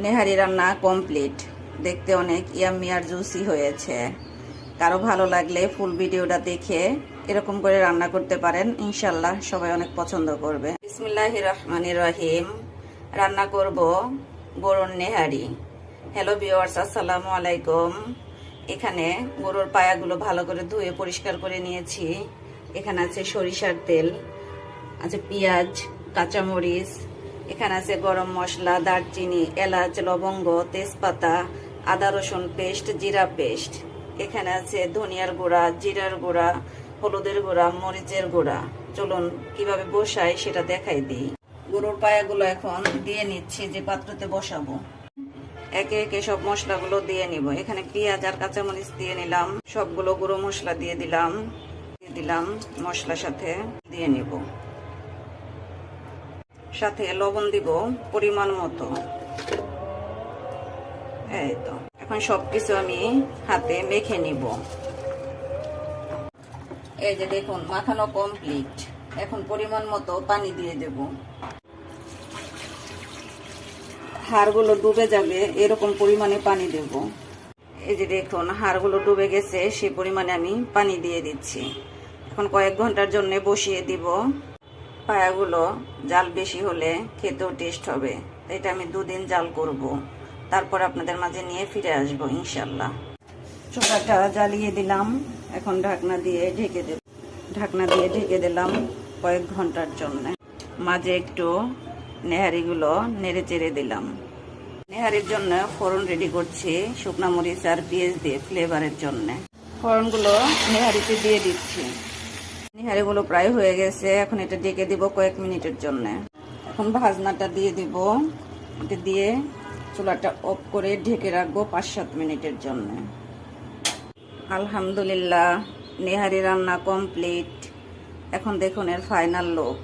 নেহারি রান্না কমপ্লিট। দেখতে অনেক ইয়াম্মি আর জুসি হয়েছে। কারো ভালো লাগলে ফুল ভিডিওটা দেখে এরকম করে রান্না করতে পারেন, ইনশাল্লাহ সবাই অনেক পছন্দ করবে। বিসমিল্লাহির রহমানির রহিম। রান্না করব গরুর নেহারি। হ্যালো ভিউয়ার্স, আসসালামু আলাইকুম। এখানে গরুর পায়াগুলো ভালো করে ধুয়ে পরিষ্কার করে নিয়েছি। এখানে আছে সরিষার তেল, আছে পেঁয়াজ, কাঁচামরিচ, এখানে আছে গরম মশলা, দারচিনি, এলাচ, লবঙ্গ, তেজপাতা, আদা রসুন পেস্ট, জিরা পেস্ট। এখানে আছে ধনিয়ার গুঁড়া, জিরার গুঁড়া, হলুদের গুঁড়া, মরিচের গুঁড়া। চলুন কিভাবে বসাই সেটা দেখাই দিই। গরুর পায়াগুলো এখন দিয়ে নিচ্ছি যে পাত্রতে বসাবো। একে একে সব মশলাগুলো দিয়ে নিব। এখানে পেঁয়াজ আর কাঁচামরিচ দিয়ে নিলাম, সবগুলো গুঁড়ো মশলা দিয়ে দিলাম, মশলার সাথে দিয়ে নিব। সাথে লবণ দিব পরিমাণ মতো। এই তো, এখন সবকিছু আমি হাতে মেখে নিব। এই যে দেখুন, মাখানো কমপ্লিট। এখন পরিমাণ মতো পানি দিয়ে দেব। হাড়গুলো ডুবে যাবে এরকম পরিমাণে পানি দেব। এই যে দেখুন, হাড়গুলো ডুবে গেছে, সেই পরিমাণে আমি পানি দিয়ে দিচ্ছি। এখন কয়েক ঘন্টার জন্য বসিয়ে দিব। পায়াগুলো জাল বেশি হলে খেতেও টেস্ট হবে, এটা আমি 2 দিন জাল করব। তারপর আপনাদের মাঝে নিয়ে ফিরে আসব ইনশাল্লাহ। চুলাটা জ্বালিয়ে দিলাম। এখন ঢাকনা দিয়ে ঢেকে দিলাম কয়েক ঘন্টার জন্য। মাঝে একটু নেহারিগুলো নেড়ে চেড়ে দিলাম। নেহারির জন্য ফোড়ন রেডি করছি, শুকনা মরিচ আর পেঁয়াজ দিয়ে ফ্লেভারের জন্য। ফোড়নগুলো নেহারিতে দিয়ে দিচ্ছি। নেহারিগুলো প্রায় হয়ে গেছে, এখন এটা ঢেকে দিব কয়েক মিনিটের জন্য। এখন ভাজনাটা দিয়ে দিব। এটা দিয়ে চুলাটা অফ করে ঢেকে রাখবো 5-7 মিনিটের জন্য। আলহামদুলিল্লাহ, নেহারি রান্না কমপ্লিট। এখন দেখুন এর ফাইনাল লুক।